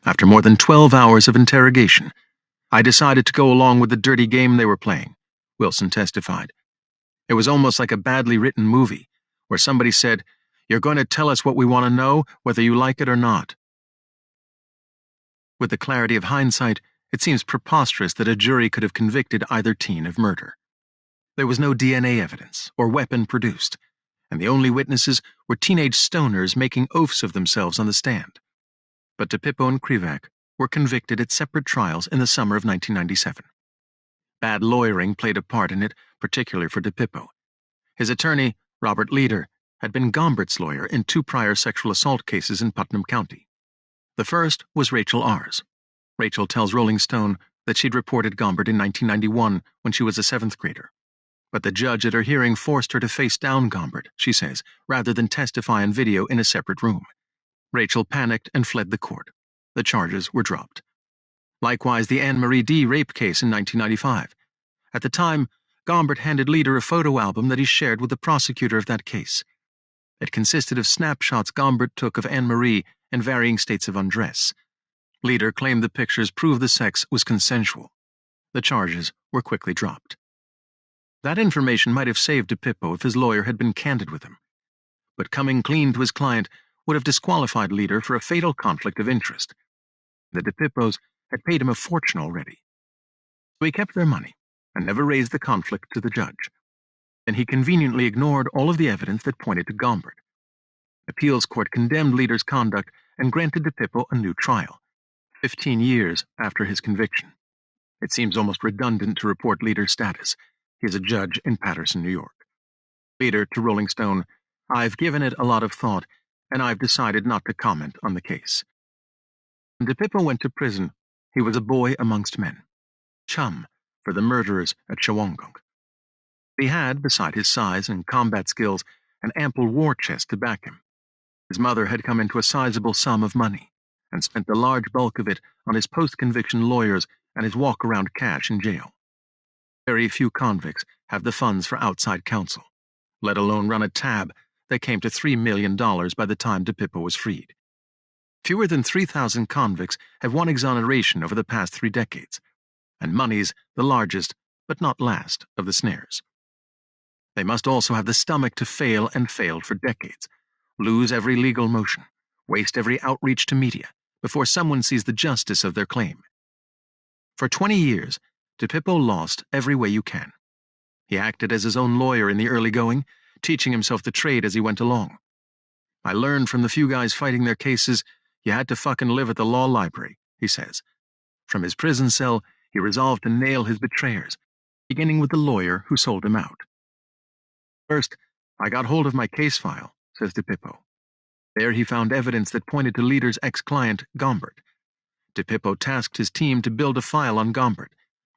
After more than 12 hours of interrogation, I decided to go along with the dirty game they were playing, Wilson testified. It was almost like a badly written movie, where somebody said, "You're going to tell us what we want to know, whether you like it or not." With the clarity of hindsight, it seems preposterous that a jury could have convicted either teen of murder. There was no DNA evidence or weapon produced, and the only witnesses were teenage stoners making oaths of themselves on the stand. But DePippo and Krivak were convicted at separate trials in the summer of 1997. Bad lawyering played a part in it, particularly for DePippo. His attorney, Robert Leader, had been Gombert's lawyer in 2 prior sexual assault cases in Putnam County. The first was Rachel R.'s. Rachel tells Rolling Stone that she'd reported Gombert in 1991 when she was a 7th grader. But the judge at her hearing forced her to face down Gombert, she says, rather than testify on video in a separate room. Rachel panicked and fled the court. The charges were dropped. Likewise, the Anne Marie D. rape case in 1995. At the time, Gombert handed Leader a photo album that he shared with the prosecutor of that case. It consisted of snapshots Gombert took of Anne Marie in varying states of undress. Leader claimed the pictures proved the sex was consensual. The charges were quickly dropped. That information might have saved DePippo if his lawyer had been candid with him. But coming clean to his client would have disqualified Leader for a fatal conflict of interest. The DePippos had paid him a fortune already. So he kept their money and never raised the conflict to the judge. Then he conveniently ignored all of the evidence that pointed to Gombert. Appeals court condemned Leader's conduct and granted DePippo a new trial, 15 years after his conviction. It seems almost redundant to report Leader's status. He is a judge in Paterson, New York. Leader to Rolling Stone, "I've given it a lot of thought, and I've decided not to comment on the case." When DePippo went to prison, he was a boy amongst men, chum for the murderers at Shawangunk. He had, beside his size and combat skills, an ample war chest to back him. His mother had come into a sizable sum of money, and spent the large bulk of it on his post-conviction lawyers and his walk-around cash in jail. Very few convicts have the funds for outside counsel, let alone run a tab that came to $3 million by the time DePippo was freed. Fewer than 3,000 convicts have won exoneration over the past 3 decades, and money's the largest, but not last, of the snares. They must also have the stomach to fail and fail for decades, lose every legal motion, waste every outreach to media, before someone sees the justice of their claim. For 20 years, DePippo lost every way you can. He acted as his own lawyer in the early going, teaching himself the trade as he went along. "I learned from the few guys fighting their cases, you had to fucking live at the law library," he says. From his prison cell, he resolved to nail his betrayers, beginning with the lawyer who sold him out. "First, I got hold of my case file," says DePippo. There he found evidence that pointed to Leader's ex-client, Gombert. DePippo tasked his team to build a file on Gombert,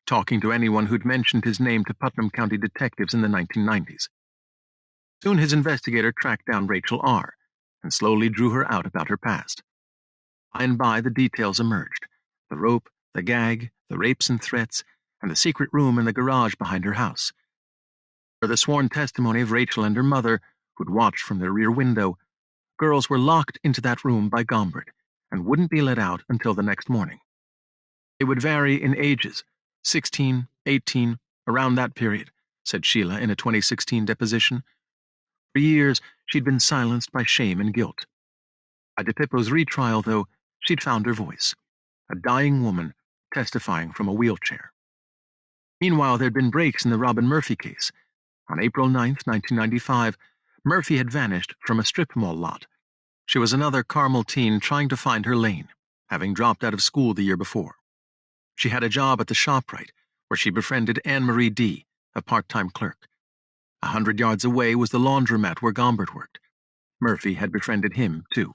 talking to anyone who'd mentioned his name to Putnam County detectives in the 1990s. Soon his investigator tracked down Rachel R. and slowly drew her out about her past. By and by, the details emerged: the rope, the gag, the rapes and threats, and the secret room in the garage behind her house. For the sworn testimony of Rachel and her mother, who'd watched from their rear window, girls were locked into that room by Gombert and wouldn't be let out until the next morning. They would vary in ages, 16, 18, around that period, said Sheila in a 2016 deposition. For years, she'd been silenced by shame and guilt. By DePippo's retrial, though, she'd found her voice, a dying woman testifying from a wheelchair. Meanwhile, there'd been breaks in the Robin Murphy case. On April 9, 1995, Murphy had vanished from a strip mall lot. She was another Carmel teen trying to find her lane, having dropped out of school the year before. She had a job at the ShopRite, where she befriended Anne Marie D., a part-time clerk. 100 yards away was the laundromat where Gombert worked. Murphy had befriended him, too.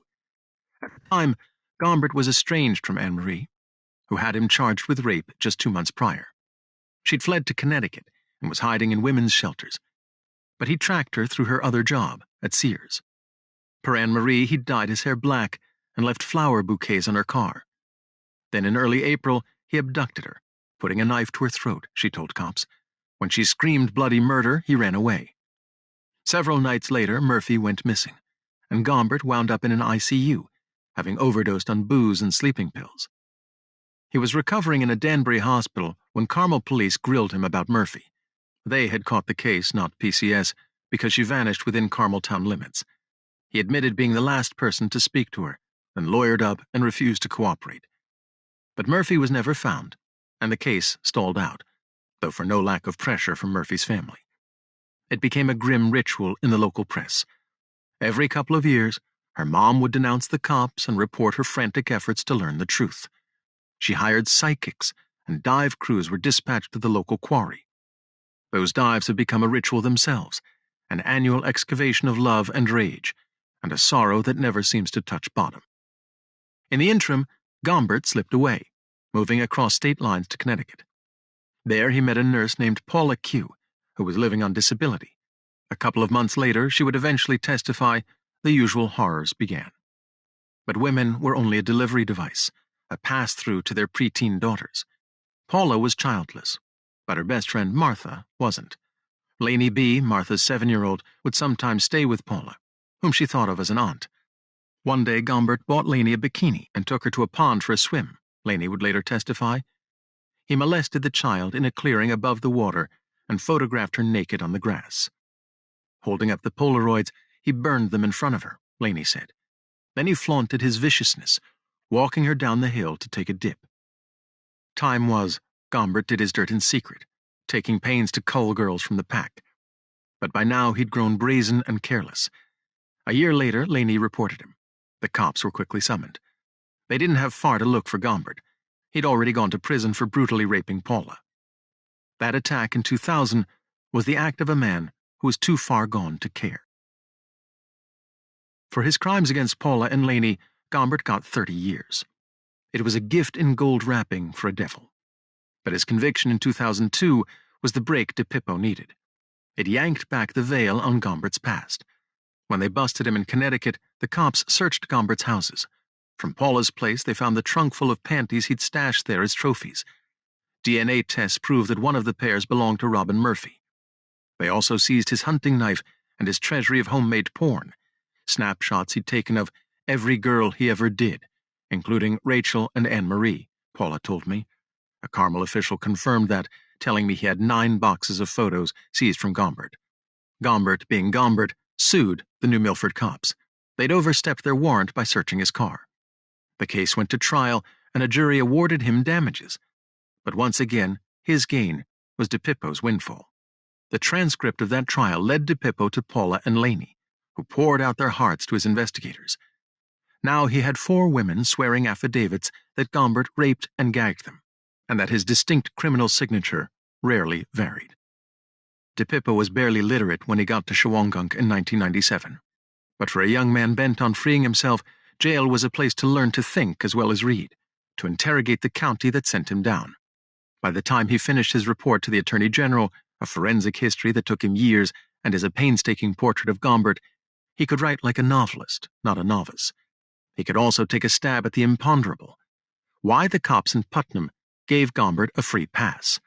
At the time, Gombert was estranged from Anne Marie, who had him charged with rape just 2 months prior. She'd fled to Connecticut and was hiding in women's shelters. But he tracked her through her other job, at Sears. Per Anne Marie, he'd dyed his hair black and left flower bouquets on her car. Then in early April, he abducted her, putting a knife to her throat, she told cops. When she screamed bloody murder, he ran away. Several nights later, Murphy went missing, and Gombert wound up in an ICU, having overdosed on booze and sleeping pills. He was recovering in a Danbury hospital when Carmel police grilled him about Murphy. They had caught the case, not PCS, because she vanished within Carmel town limits. He admitted being the last person to speak to her, then lawyered up and refused to cooperate. But Murphy was never found, and the case stalled out, though for no lack of pressure from Murphy's family. It became a grim ritual in the local press. Every couple of years, her mom would denounce the cops and report her frantic efforts to learn the truth. She hired psychics, and dive crews were dispatched to the local quarry. Those dives had become a ritual themselves, an annual excavation of love and rage, and a sorrow that never seems to touch bottom. In the interim, Gombert slipped away, moving across state lines to Connecticut. There he met a nurse named Paula Q, who was living on disability. A couple of months later, she would eventually testify. The usual horrors began. But women were only a delivery device, a pass-through to their preteen daughters. Paula was childless, but her best friend Martha wasn't. Lainey B., Martha's 7-year-old, would sometimes stay with Paula, whom she thought of as an aunt. One day, Gombert bought Lainey a bikini and took her to a pond for a swim, Lainey would later testify. He molested the child in a clearing above the water and photographed her naked on the grass. Holding up the Polaroids, he burned them in front of her, Lainey said. Then he flaunted his viciousness, walking her down the hill to take a dip. Time was, Gombert did his dirt in secret, taking pains to cull girls from the pack. But by now he'd grown brazen and careless. A year later, Lainey reported him. The cops were quickly summoned. They didn't have far to look for Gombert. He'd already gone to prison for brutally raping Paula. That attack in 2000 was the act of a man who was too far gone to care. For his crimes against Paula and Lainey, Gombert got 30 years. It was a gift in gold wrapping for a devil. But his conviction in 2002 was the break DePippo needed. It yanked back the veil on Gombert's past. When they busted him in Connecticut, the cops searched Gombert's houses. From Paula's place, they found the trunk full of panties he'd stashed there as trophies. DNA tests proved that one of the pairs belonged to Robin Murphy. They also seized his hunting knife and his treasury of homemade porn, snapshots he'd taken of every girl he ever did, including Rachel and Anne-Marie, Paula told me. A Carmel official confirmed that, telling me he had 9 boxes of photos seized from Gombert. Gombert, being Gombert, sued the New Milford cops. They'd overstepped their warrant by searching his car. The case went to trial, and a jury awarded him damages. But once again, his gain was DePippo's windfall. The transcript of that trial led DePippo to Paula and Lainey, who poured out their hearts to his investigators. Now he had 4 women swearing affidavits that Gombert raped and gagged them, and that his distinct criminal signature rarely varied. DePippo was barely literate when he got to Shawangunk in 1997. But for a young man bent on freeing himself, jail was a place to learn to think as well as read, to interrogate the county that sent him down. By the time he finished his report to the Attorney General, a forensic history that took him years, and as a painstaking portrait of Gombert, he could write like a novelist, not a novice. He could also take a stab at the imponderable. Why the cops in Putnam gave Gombert a free pass.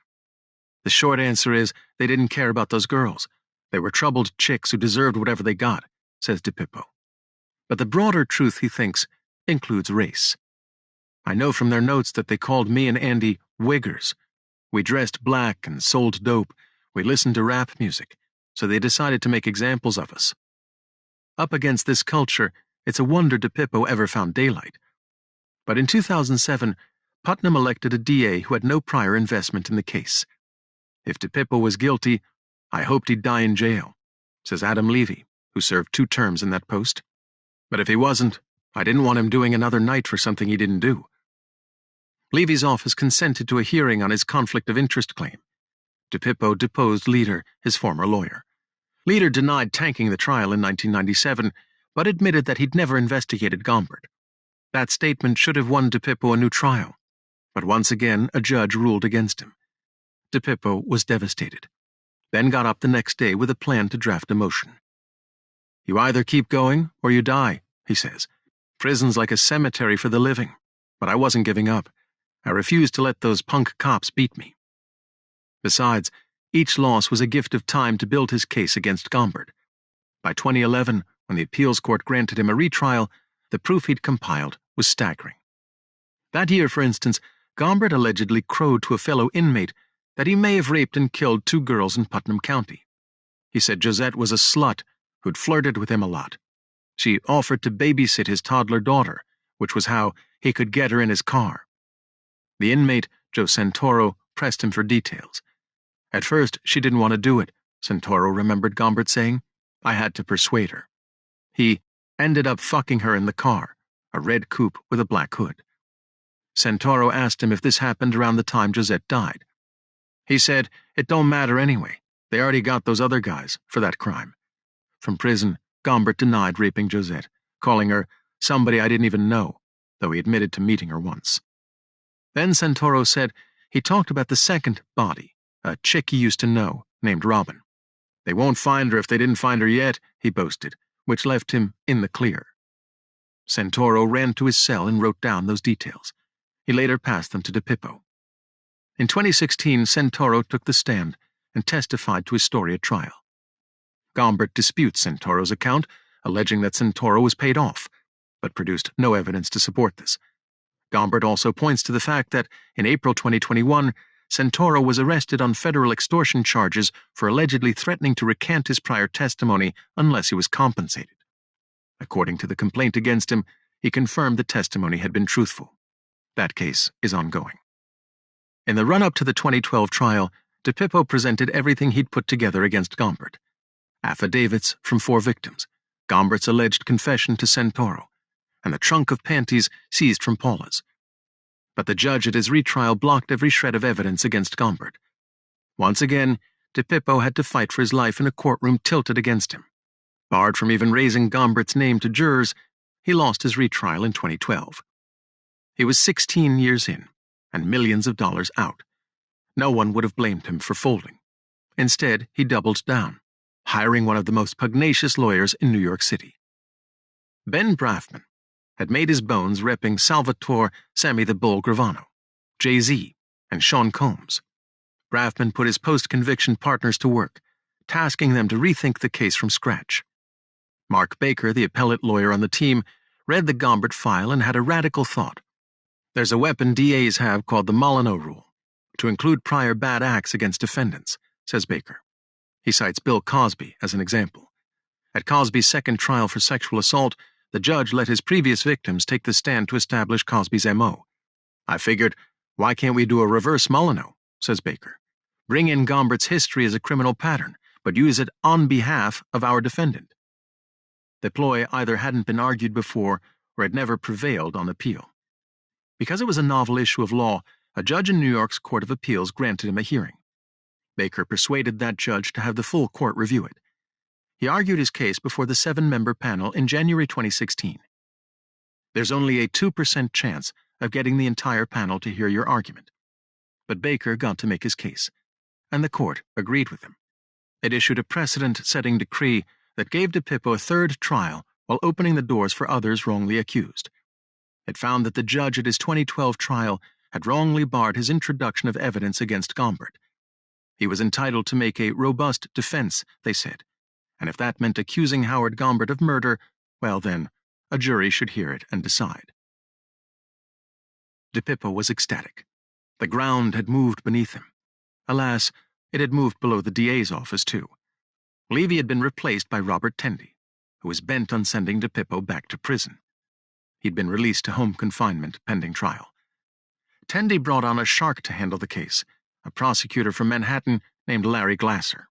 The short answer is they didn't care about those girls. They were troubled chicks who deserved whatever they got, says DePippo. But the broader truth, he thinks, includes race. I know from their notes that they called me and Andy wiggers. We dressed black and sold dope. We listened to rap music, so they decided to make examples of us. Up against this culture, it's a wonder DePippo ever found daylight. But in 2007, Putnam elected a DA who had no prior investment in the case. If DePippo was guilty, I hoped he'd die in jail, says Adam Levy, who served 2 terms in that post. But if he wasn't, I didn't want him doing another night for something he didn't do. Levy's office consented to a hearing on his conflict of interest claim. DePippo deposed Leader, his former lawyer. Leader denied tanking the trial in 1997, but admitted that he'd never investigated Gombert. That statement should have won DePippo a new trial, but once again a judge ruled against him. DePippo was devastated, then got up the next day with a plan to draft a motion. You either keep going or you die, he says. Prison's like a cemetery for the living, but I wasn't giving up. I refused to let those punk cops beat me. Besides, each loss was a gift of time to build his case against Gombert. By 2011, when the appeals court granted him a retrial, the proof he'd compiled was staggering. That year, for instance, Gombert allegedly crowed to a fellow inmate that he may have raped and killed 2 girls in Putnam County. He said Josette was a slut who'd flirted with him a lot. She offered to babysit his toddler daughter, which was how he could get her in his car. The inmate, Joe Santoro, pressed him for details. At first, she didn't want to do it, Santoro remembered Gombert saying. I had to persuade her. He ended up fucking her in the car, a red coupe with a black hood. Santoro asked him if this happened around the time Josette died. He said, it don't matter anyway. They already got those other guys for that crime. From prison, Gombert denied raping Josette, calling her somebody I didn't even know, though he admitted to meeting her once. Then Santoro said he talked about the second body, a chick he used to know, named Robin. They won't find her if they didn't find her yet, he boasted, which left him in the clear. Santoro ran to his cell and wrote down those details. He later passed them to DePippo. In 2016, Santoro took the stand and testified to his story at trial. Gombert disputes Santoro's account, alleging that Santoro was paid off, but produced no evidence to support this. Gombert also points to the fact that, in April 2021, Santoro was arrested on federal extortion charges for allegedly threatening to recant his prior testimony unless he was compensated. According to the complaint against him, he confirmed the testimony had been truthful. That case is ongoing. In the run-up to the 2012 trial, DePippo presented everything he'd put together against Gombert. Affidavits from 4 victims, Gombert's alleged confession to Santoro, and the trunk of panties seized from Paula's. But the judge at his retrial blocked every shred of evidence against Gombert. Once again, DePippo had to fight for his life in a courtroom tilted against him. Barred from even raising Gombert's name to jurors, he lost his retrial in 2012. He was 16 years in, and millions of dollars out. No one would have blamed him for folding. Instead, he doubled down, hiring one of the most pugnacious lawyers in New York City. Ben Brafman had made his bones repping Salvatore Sammy the Bull Gravano, Jay-Z, and Sean Combs. Brafman put his post-conviction partners to work, tasking them to rethink the case from scratch. Mark Baker, the appellate lawyer on the team, read the Gombert file and had a radical thought. There's a weapon DAs have called the Molyneux Rule, to include prior bad acts against defendants, says Baker. He cites Bill Cosby as an example. At Cosby's second trial for sexual assault, the judge let his previous victims take the stand to establish Cosby's M.O. I figured, why can't we do a reverse Molyneux, says Baker. Bring in Gombert's history as a criminal pattern, but use it on behalf of our defendant. The ploy either hadn't been argued before or had never prevailed on appeal. Because it was a novel issue of law, a judge in New York's Court of Appeals granted him a hearing. Baker persuaded that judge to have the full court review it. He argued his case before the 7-member panel in January 2016. There's only a 2% chance of getting the entire panel to hear your argument. But Baker got to make his case, and the court agreed with him. It issued a precedent-setting decree that gave DePippo a third trial while opening the doors for others wrongly accused. It found that the judge at his 2012 trial had wrongly barred his introduction of evidence against Gombert. He was entitled to make a robust defense, they said, and if that meant accusing Howard Gombert of murder, well then, a jury should hear it and decide. DePippo was ecstatic. The ground had moved beneath him. Alas, it had moved below the DA's office too. Levy had been replaced by Robert Tendy, who was bent on sending DePippo back to prison. He'd been released to home confinement pending trial. Tendy brought on a shark to handle the case, a prosecutor from Manhattan named Larry Glasser.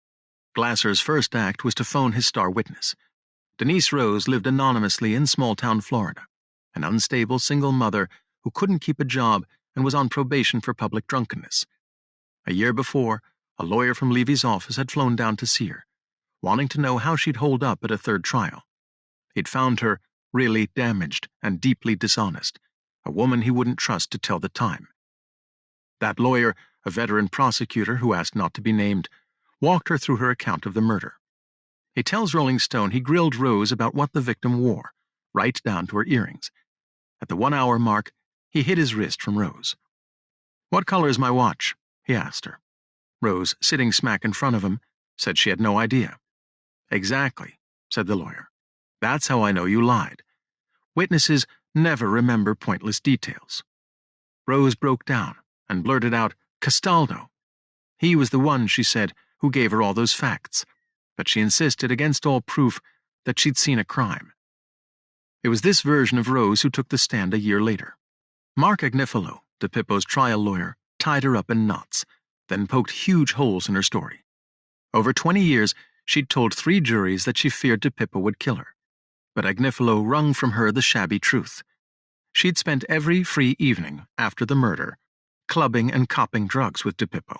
Glasser's first act was to phone his star witness. Denise Rose lived anonymously in small-town Florida, an unstable single mother who couldn't keep a job and was on probation for public drunkenness. A year before, a lawyer from Levy's office had flown down to see her, wanting to know how she'd hold up at a third trial. He'd found her really damaged and deeply dishonest, a woman he wouldn't trust to tell the time. That lawyer, a veteran prosecutor who asked not to be named, walked her through her account of the murder. He tells Rolling Stone he grilled Rose about what the victim wore, right down to her earrings. At the 1-hour mark, he hid his wrist from Rose. "What color is my watch?" he asked her. Rose, sitting smack in front of him, said she had no idea. "Exactly," said the lawyer. "That's how I know you lied. Witnesses never remember pointless details. Rose broke down and blurted out, "Castaldo." He was the one, she said, who gave her all those facts, but she insisted against all proof that she'd seen a crime. It was this version of Rose who took the stand a year later. Mark Agnifilo, DePippo's trial lawyer, tied her up in knots, then poked huge holes in her story. Over 20 years, she'd told 3 juries that she feared DePippo would kill her, but Agnifilo wrung from her the shabby truth. She'd spent every free evening after the murder clubbing and copping drugs with DePippo.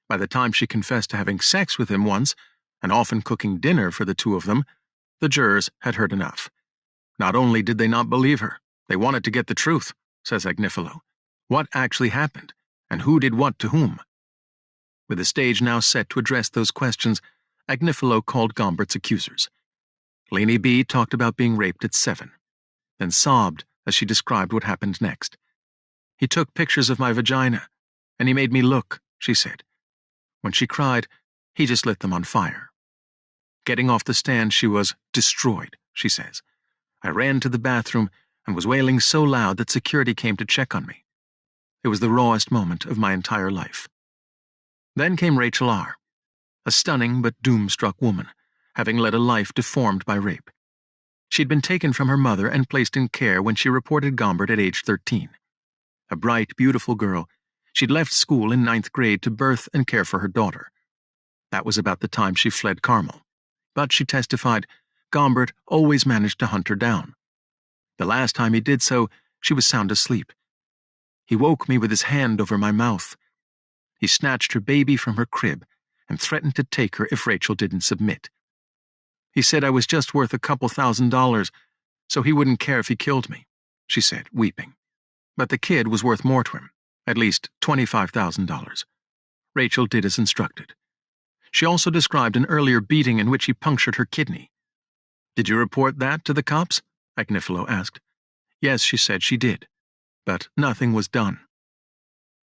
By the time she confessed to having sex with him once, and often cooking dinner for the two of them, the jurors had heard enough. Not only did they not believe her, they wanted to get the truth, says Agnifilo. What actually happened, and who did what to whom? With the stage now set to address those questions, Agnifilo called Gombert's accusers. Lainey B. talked about being raped at 7, then sobbed as she described what happened next. "He took pictures of my vagina, and he made me look," she said. When she cried, he just lit them on fire. Getting off the stand, she was destroyed, she says. "I ran to the bathroom and was wailing so loud that security came to check on me. It was the rawest moment of my entire life." Then came Rachel R., a stunning but doom-struck woman, having led a life deformed by rape. She'd been taken from her mother and placed in care when she reported Gombert at age 13. A bright, beautiful girl, she'd left school in 9th grade to birth and care for her daughter. That was about the time she fled Carmel. But she testified, Gombert always managed to hunt her down. The last time he did so, she was sound asleep. He woke me with his hand over my mouth. He snatched her baby from her crib and threatened to take her if Rachel didn't submit. He said I was just worth a couple $1,000, so he wouldn't care if he killed me, she said, weeping. But the kid was worth more to him, at least $25,000. Rachel did as instructed. She also described an earlier beating in which he punctured her kidney. "Did you report that to the cops?" Agnifilo asked. Yes, she said she did, but nothing was done.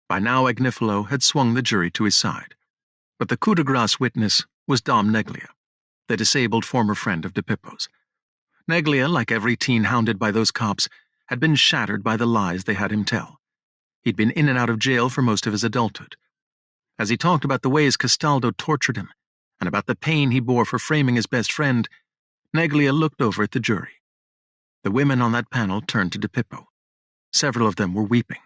By now Agnifilo had swung the jury to his side, but the coup de grace witness was Dom Neglia, the disabled former friend of DePippo's. Neglia, like every teen hounded by those cops, had been shattered by the lies they had him tell. He'd been in and out of jail for most of his adulthood. As he talked about the ways Castaldo tortured him, and about the pain he bore for framing his best friend, Neglia looked over at the jury. The women on that panel turned to DePippo. Several of them were weeping.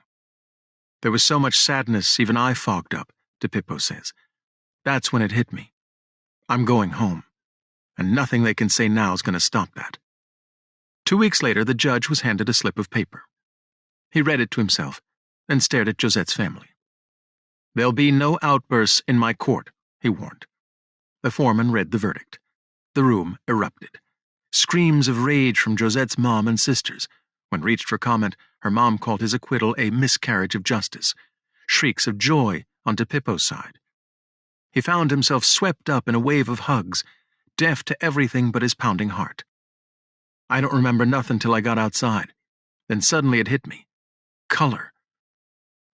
"There was so much sadness, even I fogged up," DePippo says. "That's when it hit me. I'm going home, and nothing they can say now is going to stop that." 2 weeks later, the judge was handed a slip of paper. He read it to himself, then stared at Josette's family. "There'll be no outbursts in my court," he warned. The foreman read the verdict. The room erupted. Screams of rage from Josette's mom and sisters. When reached for comment, her mom called his acquittal a miscarriage of justice. Shrieks of joy on DePippo's side. He found himself swept up in a wave of hugs, deaf to everything but his pounding heart. "I don't remember nothing till I got outside. Then suddenly it hit me. Color."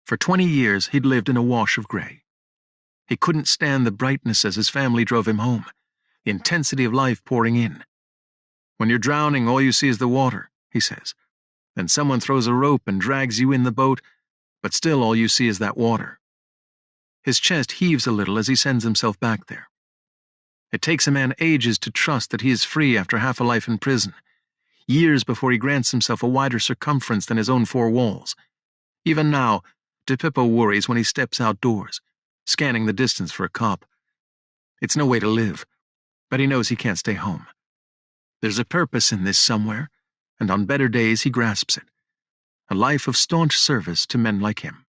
For 20 years, he'd lived in a wash of gray. He couldn't stand the brightness as his family drove him home, the intensity of life pouring in. "When you're drowning, all you see is the water," he says. "Then someone throws a rope and drags you in the boat, but still all you see is that water." His chest heaves a little as he sends himself back there. It takes a man ages to trust that he is free after half a life in prison, years before he grants himself a wider circumference than his own 4 walls. Even now, DePippo worries when he steps outdoors, scanning the distance for a cop. It's no way to live, but he knows he can't stay home. There's a purpose in this somewhere, and on better days he grasps it. A life of staunch service to men like him.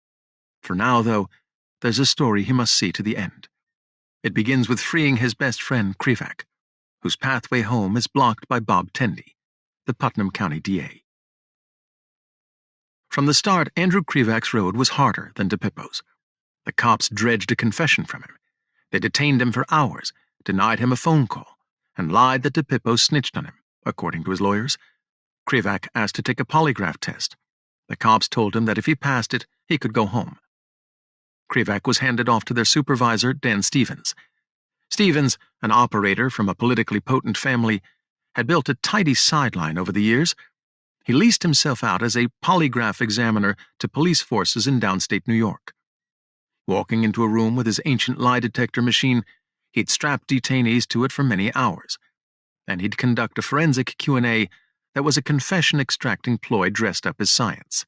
For now, though, there's a story he must see to the end. It begins with freeing his best friend, Krivak, whose pathway home is blocked by Bob Tendy, the Putnam County DA. From the start, Andrew Krivak's road was harder than DePippo's. The cops dredged a confession from him. They detained him for hours, denied him a phone call, and lied that DePippo snitched on him, according to his lawyers. Krivak asked to take a polygraph test. The cops told him that if he passed it, he could go home. Krivak was handed off to their supervisor, Dan Stevens. Stevens, an operator from a politically potent family, had built a tidy sideline over the years. He leased himself out as a polygraph examiner to police forces in downstate New York. Walking into a room with his ancient lie detector machine, he'd strap detainees to it for many hours. Then he'd conduct a forensic Q&A that was a confession-extracting ploy dressed up as science.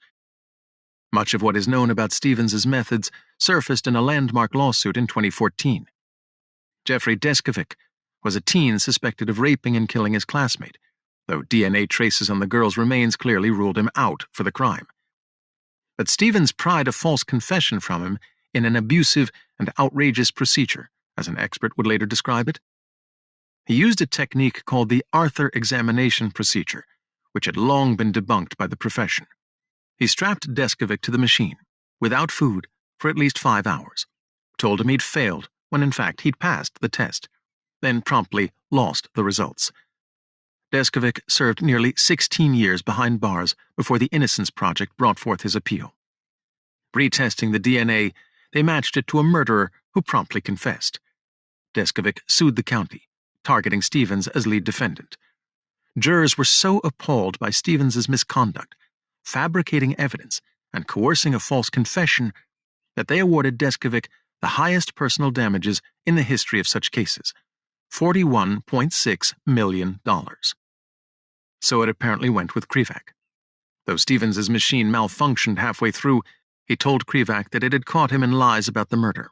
Much of what is known about Stevens's methods surfaced in a landmark lawsuit in 2014. Jeffrey Deskovic was a teen suspected of raping and killing his classmate, though DNA traces on the girl's remains clearly ruled him out for the crime. But Stevens pried a false confession from him in an abusive and outrageous procedure, as an expert would later describe it. He used a technique called the Arthur examination procedure, which had long been debunked by the profession. He strapped Deskovic to the machine, without food, for at least 5 hours, told him he'd failed when in fact he'd passed the test, then promptly lost the results. Deskovic served nearly 16 years behind bars before the Innocence Project brought forth his appeal. Retesting the DNA, they matched it to a murderer who promptly confessed. Deskovic sued the county, targeting Stevens as lead defendant. Jurors were so appalled by Stevens's misconduct, fabricating evidence, and coercing a false confession that they awarded Deskovic the highest personal damages in the history of such cases, $41.6 million. So it apparently went with Krivak. Though Stevens's machine malfunctioned halfway through, he told Krivak that it had caught him in lies about the murder.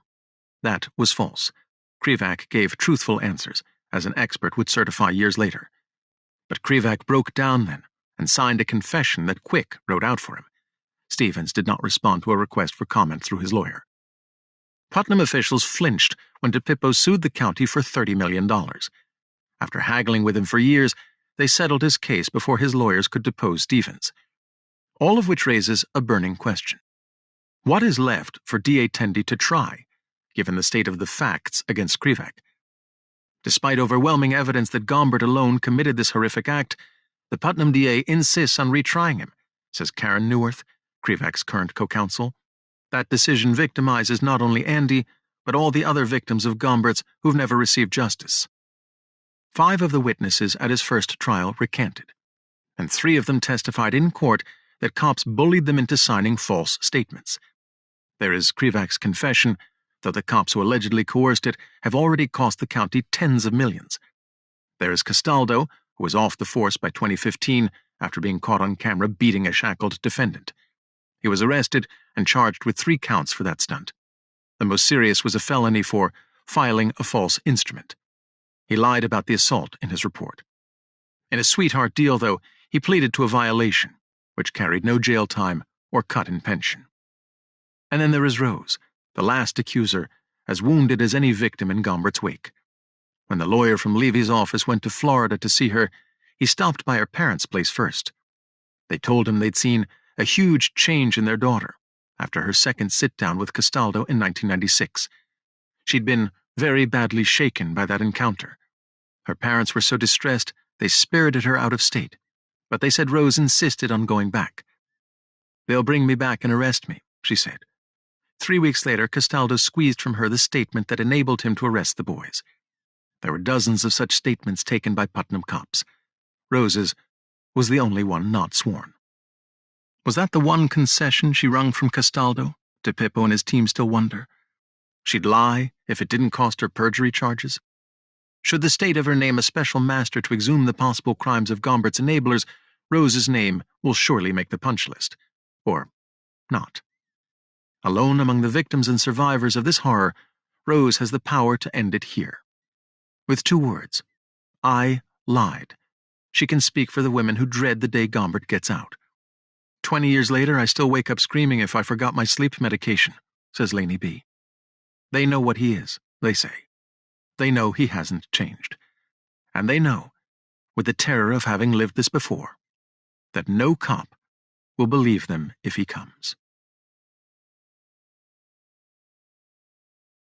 That was false. Krivak gave truthful answers, as an expert would certify years later. But Krivak broke down then and signed a confession that Quick wrote out for him. Stevens did not respond to a request for comment through his lawyer. Putnam officials flinched when DePippo sued the county for $30 million. After haggling with him for years, they settled his case before his lawyers could depose Stevens. All of which raises a burning question. What is left for D.A. Tendy to try, given the state of the facts against Krivak? Despite overwhelming evidence that Gombert alone committed this horrific act, the Putnam DA insists on retrying him, says Karen Neuwirth, Krivak's current co-counsel. That decision victimizes not only Andy, but all the other victims of Gombert's who've never received justice. 5 of the witnesses at his first trial recanted, and 3 of them testified in court that cops bullied them into signing false statements. There is Krivak's confession, though the cops who allegedly coerced it have already cost the county tens of millions. There is Castaldo, who was off the force by 2015 after being caught on camera beating a shackled defendant. He was arrested and charged with 3 counts for that stunt. The most serious was a felony for filing a false instrument. He lied about the assault in his report. In a sweetheart deal, though, he pleaded to a violation, which carried no jail time or cut in pension. And then there is Rose, the last accuser, as wounded as any victim in Gombert's wake. When the lawyer from Levy's office went to Florida to see her, he stopped by her parents' place first. They told him they'd seen a huge change in their daughter after her second sit-down with Castaldo in 1996. She'd been very badly shaken by that encounter. Her parents were so distressed they spirited her out of state, but they said Rose insisted on going back. "They'll bring me back and arrest me," she said. 3 weeks later, Castaldo squeezed from her the statement that enabled him to arrest the boys. There were dozens of such statements taken by Putnam cops. Rose's was the only one not sworn. Was that the one concession she wrung from Castaldo? DePippo and his team still wonder. She'd lie if it didn't cost her perjury charges? Should the state ever name a special master to exhume the possible crimes of Gombert's enablers, Rose's name will surely make the punch list. Or not. Alone among the victims and survivors of this horror, Rose has the power to end it here. With 2 words, "I lied." She can speak for the women who dread the day Gombert gets out. 20 years later, I still wake up screaming if I forgot my sleep medication, says Lainey B. They know what he is, they say. They know he hasn't changed. And they know, with the terror of having lived this before, that no cop will believe them if he comes.